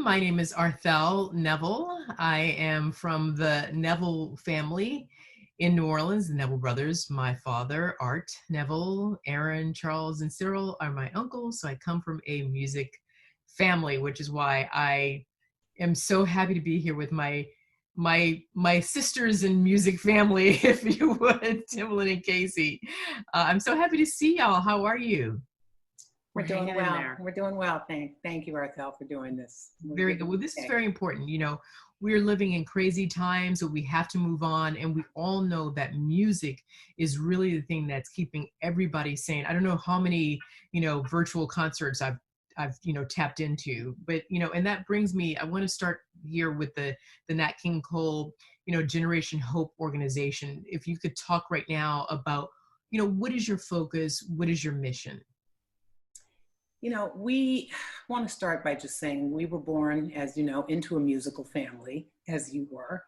everyone. My name is Arthel Neville. I am from the Neville family in New Orleans, the Neville brothers. My father, Art Neville, Aaron, Charles, and Cyril are my uncles. So I come from a music family, which is why I am so happy to be here with my sisters in music family, if you would, Timlin and Casey. I'm so happy to see y'all. How are you? We're doing well. We're doing well. Thank you, Arthel, for doing this. Very good. Well, this is very important. You know, we're living in crazy times, so we have to move on. And we all know that music is really the thing that's keeping everybody sane. I don't know how many, virtual concerts I've tapped into, but, and that brings me, I want to start here with the Nat King Cole, Generation Hope organization. If you could talk right now about, what is your focus? What is your mission? We want to start by just saying we were born, as you know, into a musical family, as you were.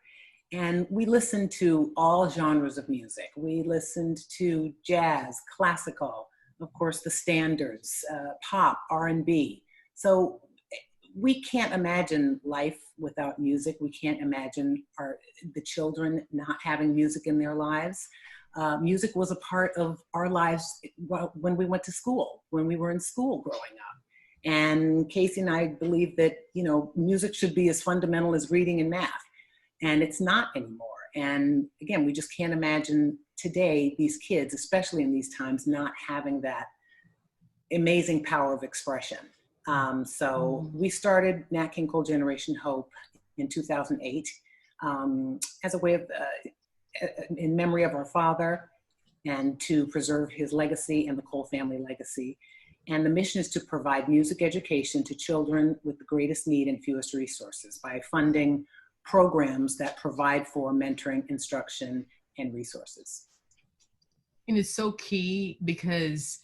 And we listened to all genres of music. We listened to jazz, classical, of course, the standards, pop, R&B. So we can't imagine life without music. We can't imagine the children not having music in their lives. Music was a part of our lives when we went to school, when we were in school growing up. And Casey and I believe that, music should be as fundamental as reading and math. And it's not anymore. And again, we just can't imagine today, these kids, especially in these times, not having that amazing power of expression. So we started Nat King Cole Generation Hope in 2008 as a way of in memory of our father and to preserve his legacy and the Cole family legacy. And the mission is to provide music education to children with the greatest need and fewest resources by funding programs that provide for mentoring, instruction, and resources. And it's so key because,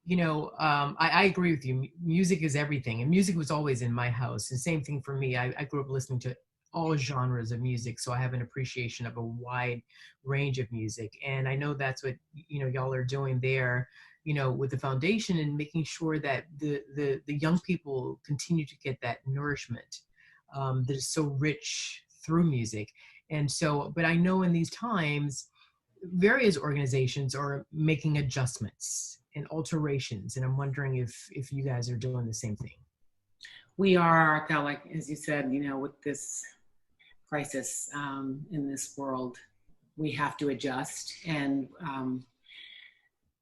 I agree with you. Music is everything. And music was always in my house. And same thing for me. I grew up listening to all genres of music, so I have an appreciation of a wide range of music. And I know that's what y'all are doing there, with the foundation, and making sure that the young people continue to get that nourishment that is so rich through music. And so, but I know in these times, various organizations are making adjustments and alterations, and I'm wondering if you guys are doing the same thing. We are, like as you said, with this crisis in this world, we have to adjust. And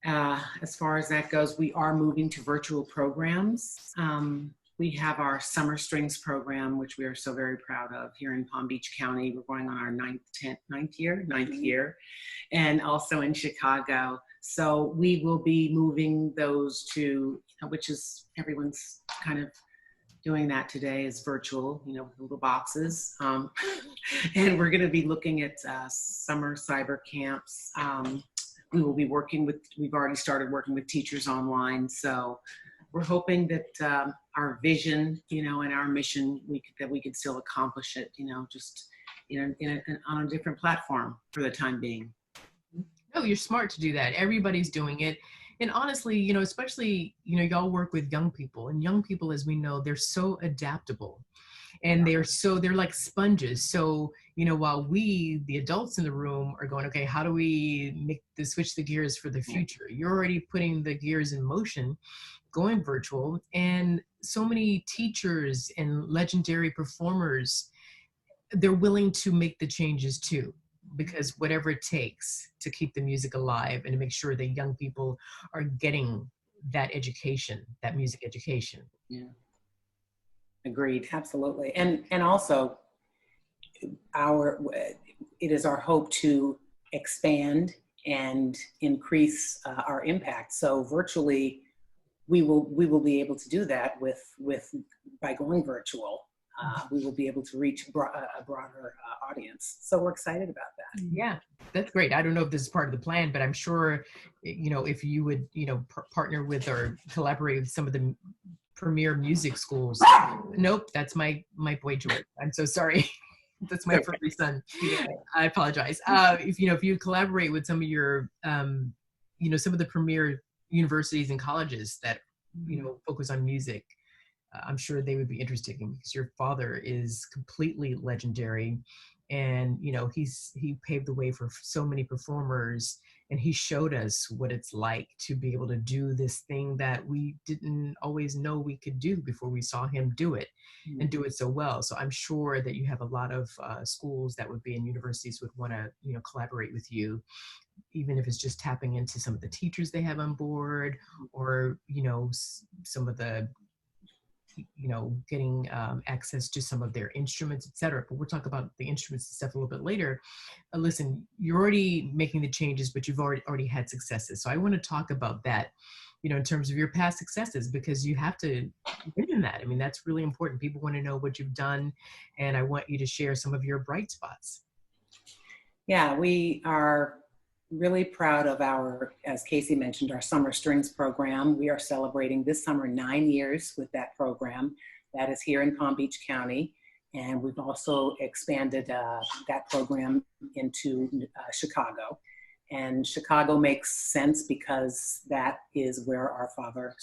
as far as that goes, we are moving to virtual programs. We have our Summer Strings program, which we are so very proud of here in Palm Beach County. We're going on our ninth year, and also in Chicago. So we will be moving those to, which is everyone's kind of doing that today, is virtual, with little boxes. And we're going to be looking at summer cyber camps. We will be we've already started working with teachers online. So we're hoping that our vision, and our mission, that we could still accomplish it, just on a different platform for the time being. No, you're smart to do that. Everybody's doing it. And honestly, especially, y'all work with young people, and young people, as we know, they're so adaptable, and they're like sponges. So, while we, the adults in the room, are going, okay, how do we switch the gears for the future? You're already putting the gears in motion, going virtual. And so many teachers and legendary performers, they're willing to make the changes too, because whatever it takes to keep the music alive and to make sure that young people are getting that education, that music education. Yeah. Agreed. Absolutely. And also it is our hope to expand and increase our impact. So virtually, we will be able to do that by going virtual. We will be able to reach a broader audience. So we're excited about that. Yeah, that's great. I don't know if this is part of the plan, but I'm sure, if you would, partner with or collaborate with some of the premier music schools. Nope, that's my boy George. I'm so sorry. That's my furry son. I apologize. If you collaborate with some of your, some of the premier universities and colleges that, focus on music, I'm sure they would be interested in, because your father is completely legendary, and he paved the way for so many performers, and he showed us what it's like to be able to do this thing that we didn't always know we could do before we saw him do it, and do it so well. So I'm sure that you have a lot of schools that would be in universities would want to collaborate with you, even if it's just tapping into some of the teachers they have on board, or some of the getting access to some of their instruments, etc. But we'll talk about the instruments and stuff a little bit later. Listen, you're already making the changes, but you've already had successes. So I want to talk about that, in terms of your past successes, because you have to win in that. I mean, that's really important. People want to know what you've done, and I want you to share some of your bright spots. Yeah, we are really proud of our, as Casey mentioned, our Summer Strings program. We are celebrating this summer 9 years with that program. That is here in Palm Beach County. And we've also expanded that program into Chicago. And Chicago makes sense because that is where our father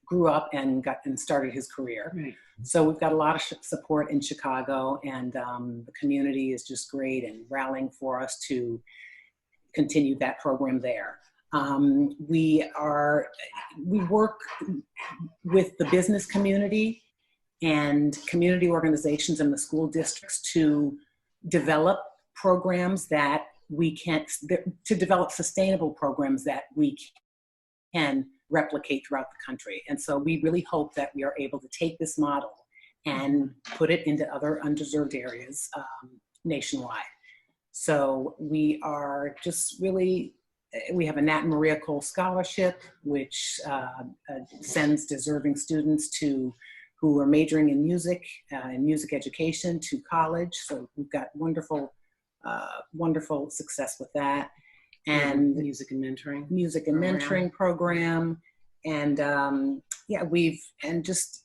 grew up and started his career. Right. So we've got a lot of support in Chicago, and the community is just great and rallying for us to continue that program there. We work with the business community and community organizations in the school districts to develop programs that to develop sustainable programs that we can replicate throughout the country. And so we really hope that we are able to take this model and put it into other underserved areas nationwide. So we are just we have a Nat and Maria Cole Scholarship, which sends deserving students who are majoring in music and music education to college. So we've got wonderful success with that. And music and mentoring program. And just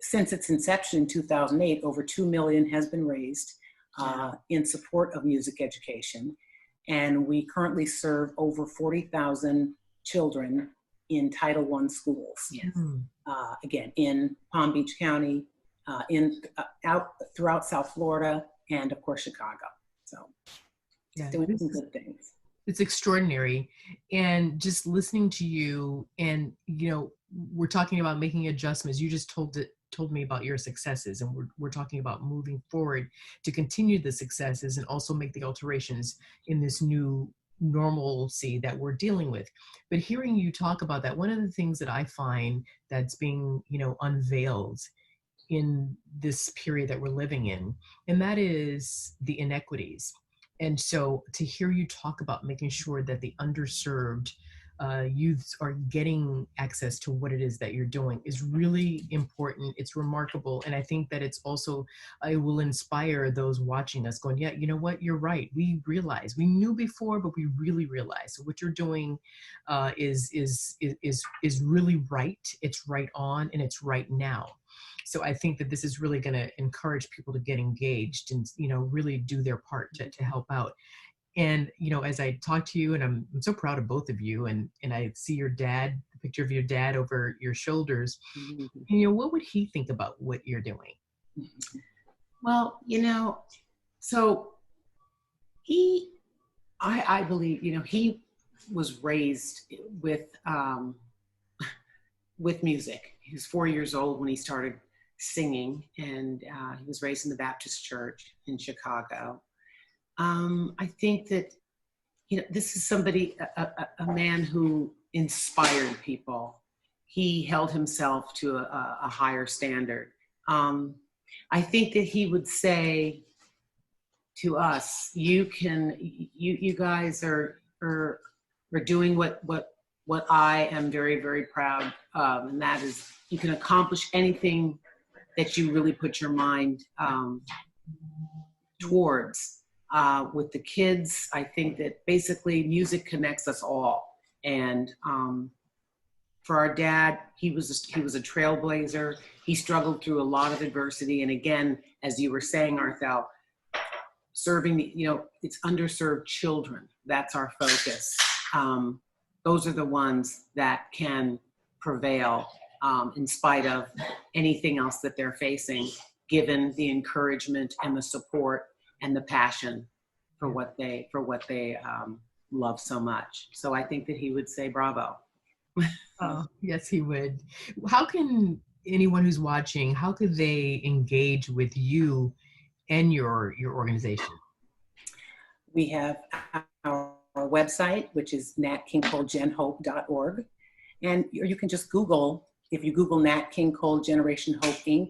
since its inception in 2008, over $2 million has been raised in support of music education. And we currently serve over 40,000 children in Title I schools. Yes. Again, in Palm Beach County, out throughout South Florida, and of course, Chicago. So doing some good things. It's extraordinary. And just listening to you, and we're talking about making adjustments. You just told me about your successes, and we're talking about moving forward to continue the successes and also make the alterations in this new normalcy that we're dealing with. But hearing you talk about that, one of the things that I find that's being unveiled in this period that we're living in, and that is the inequities. And so to hear you talk about making sure that the underserved youths are getting access to what it is that you're doing is really important. It's remarkable. And I think that it will inspire those watching us going, yeah, you know what, you're right. We knew before, but we really realize. So what you're doing is really right. It's right on, and it's right now. So I think that this is really going to encourage people to get engaged and, really do their part to help out. And, as I talk to you, and I'm so proud of both of you, and I see your dad, the picture of your dad over your shoulders, what would he think about what you're doing? Well, so I believe, he was raised with music. He was 4 years old when he started singing, and he was raised in the Baptist church in Chicago. I think that, this is a man who inspired people. He held himself to a higher standard. I think that he would say to us, you guys are doing what I am very, very proud of, and that is you can accomplish anything that you really put your mind towards. With the kids, I think that basically music connects us all. And for our dad, he was a trailblazer. He struggled through a lot of adversity. And again, as you were saying, Arthel, serving it's underserved children. That's our focus. Those are the ones that can prevail in spite of anything else that they're facing, given the encouragement and the support and the passion for what they love so much. So I think that he would say bravo. Oh, yes, he would. How can anyone who's watching, how could they engage with you and your organization? We have our website, which is natkingcolegenhope.org. And you can just Google, if you Google Nat King Cole Generation Hope Inc.,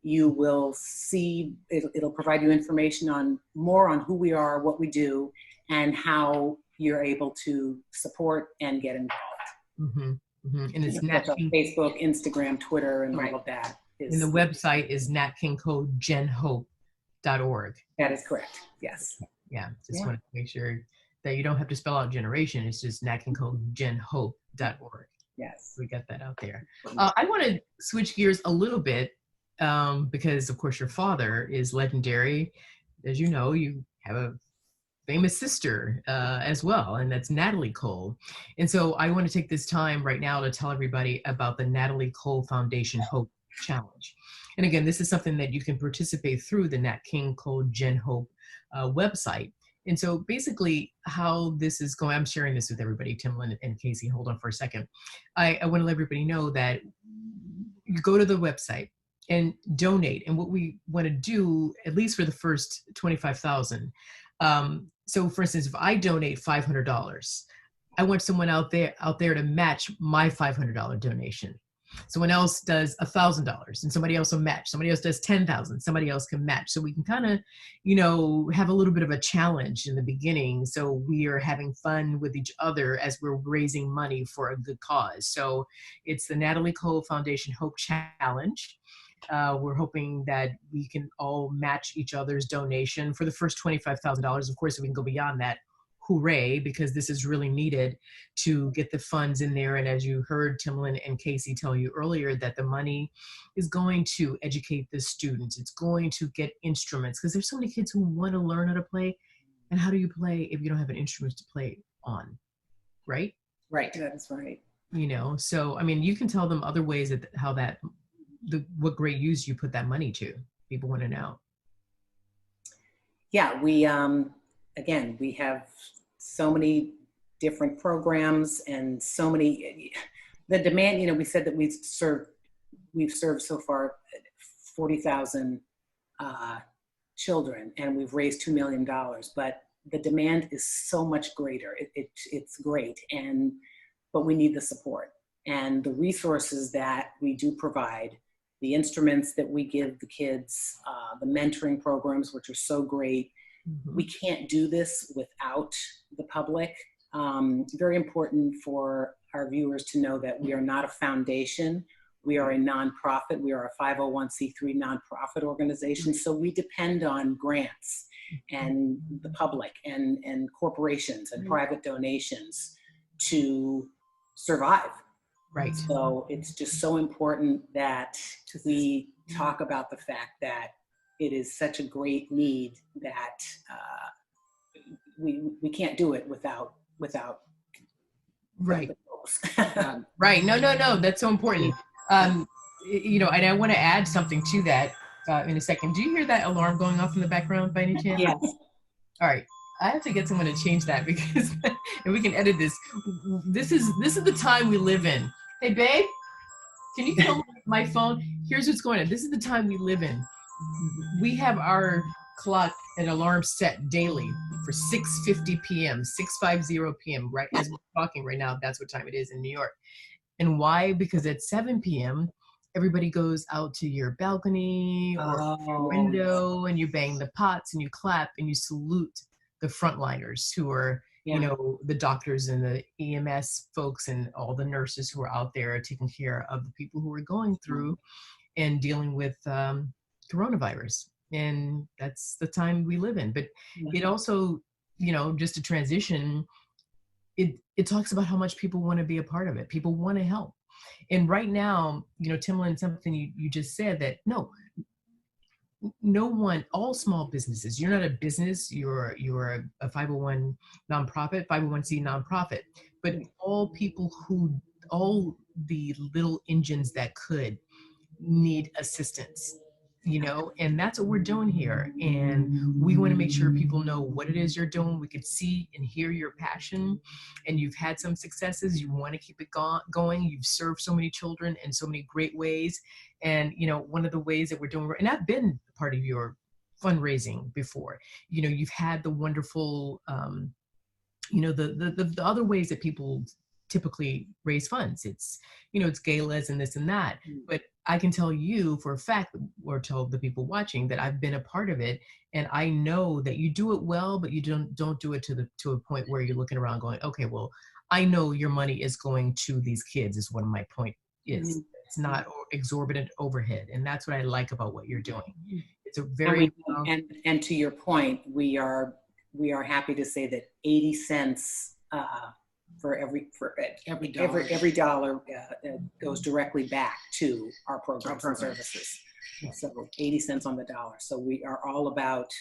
you will see, it'll provide you information on more on who we are, what we do, and how you're able to support and get involved. Mm-hmm. Mm-hmm. And it's Nat King, Facebook, Instagram, Twitter, and all of that. And the website is natkingcolegenhope.org. That is correct. Yes. Yeah. Just want to make sure that you don't have to spell out generation. It's just natkingcolegenhope.org. Yes. We got that out there. I want to switch gears a little bit because, of course, your father is legendary. As you know, you have a famous sister as well, and that's Natalie Cole. And so I want to take this time right now to tell everybody about the Natalie Cole Foundation Hope Challenge. And again, this is something that you can participate through the Nat King Cole Gen Hope website. And so basically how this is going, I'm sharing this with everybody, Timlin and Casey, hold on for a second. I want to let everybody know that you go to the website and donate. And what we want to do, at least for the first 25,000. So for instance, if I donate $500, I want someone out there to match my $500 donation. Someone else does $1,000 and somebody else will match. Somebody else does 10,000, somebody else can match. So we can kind of, have a little bit of a challenge in the beginning. So we are having fun with each other as we're raising money for a good cause. So it's the Natalie Cole Foundation Hope Challenge. We're hoping that we can all match each other's donation for the first $25,000. Of course, if we can go beyond that, hooray, because this is really needed to get the funds in there. And as you heard Timlin and Casey tell you earlier, that the money is going to educate the students. It's going to get instruments, because there's so many kids who want to learn how to play. And how do you play if you don't have an instrument to play on, right? Right, that's right. So, I mean, you can tell them other ways that what great use you put that money to. People want to know. Yeah, we have so many different programs and so many, the demand, we said that we've served so far 40,000 children, and we've raised $2 million, but the demand is so much greater. It's great, but we need the support and the resources that we do provide, the instruments that we give the kids, the mentoring programs, which are so great. Mm-hmm. We can't do this without the public. Very important for our viewers to know that we are not a foundation. We are a nonprofit. We are a 501c3 nonprofit organization. So we depend on grants and the public and corporations and private donations to survive. Right. So it's just so important that we talk about the fact that it is such a great need that we can't do it without right. Right. No. That's so important. And I want to add something to that in a second. Do you hear that alarm going off in the background by any chance? Yes. All right. I have to get someone to change that because and we can edit this. This is the time we live in. Hey, babe, can you kill my phone? Here's what's going on. This is the time we live in. We have our clock and alarm set daily for 6:50 p.m., 6:50 p.m. Right as we're talking right now, that's what time it is in New York. And why? Because at 7 p.m., everybody goes out to your balcony or your window and you bang the pots and you clap and you salute the frontliners who are, the doctors and the EMS folks and all the nurses who are out there taking care of the people who are going through and dealing with coronavirus. And that's the time we live in. But it also, just a transition, it talks about how much people want to be a part of it. People want to help. And right now, Timlin, something you just said that no one, all small businesses, you're not a business, you're a 501 nonprofit, 501c nonprofit, but all people who all the little engines that could need assistance, and that's what we're doing here. And we want to make sure people know what it is you're doing. We could see and hear your passion, and you've had some successes. You want to keep it going. You've served so many children in so many great ways. And, one of the ways that we're doing, and I've been part of your fundraising before, you've had the wonderful, the other ways that people typically raise funds. It's, it's galas and this and that. But I can tell you for a fact, or tell the people watching, that I've been a part of it. And I know that you do it well, but you don't do it to a point where you're looking around going, okay, well, I know your money is going to these kids, is what my point is. It's not exorbitant overhead. And that's what I like about what you're doing. It's a very, and to your point, we are happy to say that 80 cents for every dollar goes directly back to our programs and services. So 80 cents on the dollar. So we are all about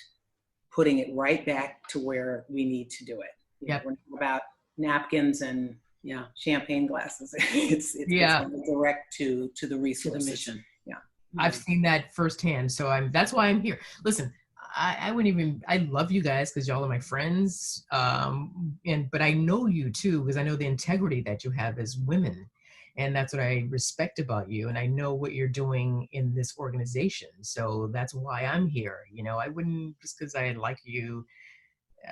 putting it right back to where we need to do it. We're not about napkins and champagne glasses. It's direct to the resources. To the mission. I've seen that firsthand. So that's why I'm here. Listen, I love you guys because y'all are my friends. But I know you too, because I know the integrity that you have as women. And that's what I respect about you. And I know what you're doing in this organization. So that's why I'm here. I wouldn't, just because I like you,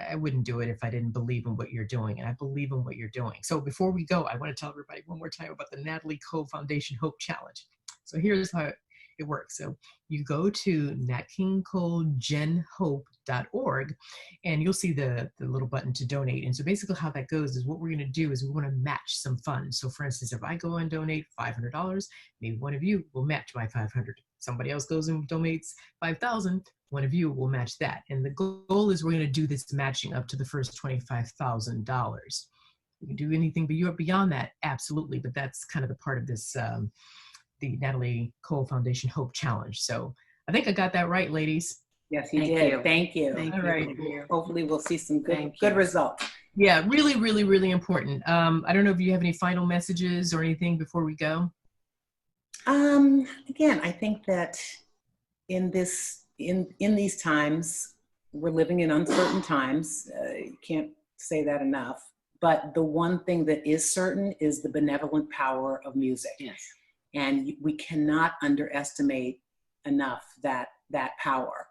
I wouldn't do it if I didn't believe in what you're doing. And I believe in what you're doing. So before we go, I want to tell everybody one more time about the Natalie Cole Foundation Hope Challenge. So here's how it works. So you go to natkingcolegenhope.org and you'll see the little button to donate. And so basically how that goes is, what we're going to do is we want to match some funds. So for instance, if I go and donate $500, maybe one of you will match my $500. Somebody else goes and donates $5,000, one of you will match that. And the goal is we're going to do this matching up to the first $25,000. You can do anything beyond that, absolutely. But that's kind of the part of this, the Natalie Cole Foundation Hope Challenge. So I think I got that right, ladies. Yes, you did. Thank you. All right. Hopefully we'll see some good results. Yeah, really, really, really important. I don't know if you have any final messages or anything before we go. Again, I think that in these times, we're living in uncertain times. You can't say that enough. But the one thing that is certain is the benevolent power of music. Yes. And we cannot underestimate enough that power.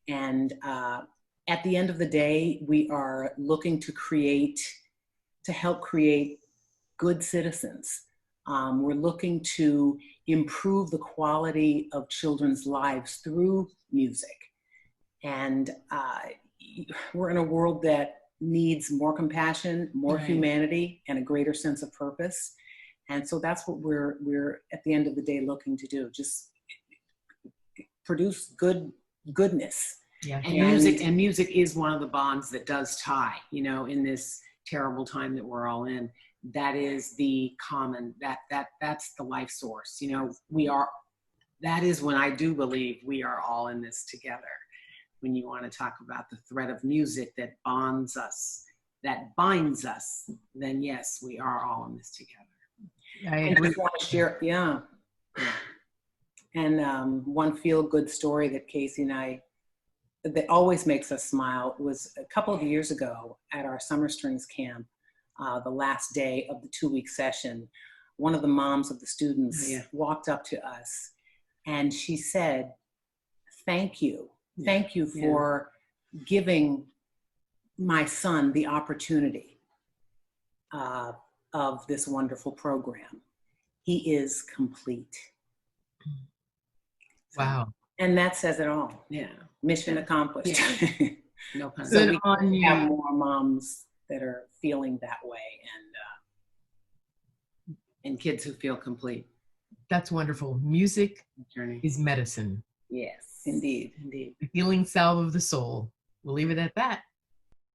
And at the end of the day, we are looking to help create good citizens. We're looking to improve the quality of children's lives through music. And we're in a world that needs more compassion, more humanity, and a greater sense of purpose. And so that's what we're at the end of the day looking to do. Just produce goodness. Yeah. And music is one of the bonds that does tie, in this terrible time that we're all in. That is the common, that's the life source. That is when I do believe we are all in this together. When you want to talk about the thread of music that bonds us, that binds us, then yes, we are all in this together. I just want to share, And one feel-good story that Casey and I, that always makes us smile, was a couple of years ago at our Summer Strings camp, the last day of the 2-week session. One of the moms of the students walked up to us and she said, "Thank you. Thank you for giving my son the opportunity of this wonderful program. He is complete." Wow. And that says it all. Yeah. Mission accomplished. Yeah. No pun. So we have more moms that are feeling that way and kids who feel complete. That's wonderful. Music Journey is medicine. Yes, indeed. The healing salve of the soul. We'll leave it at that.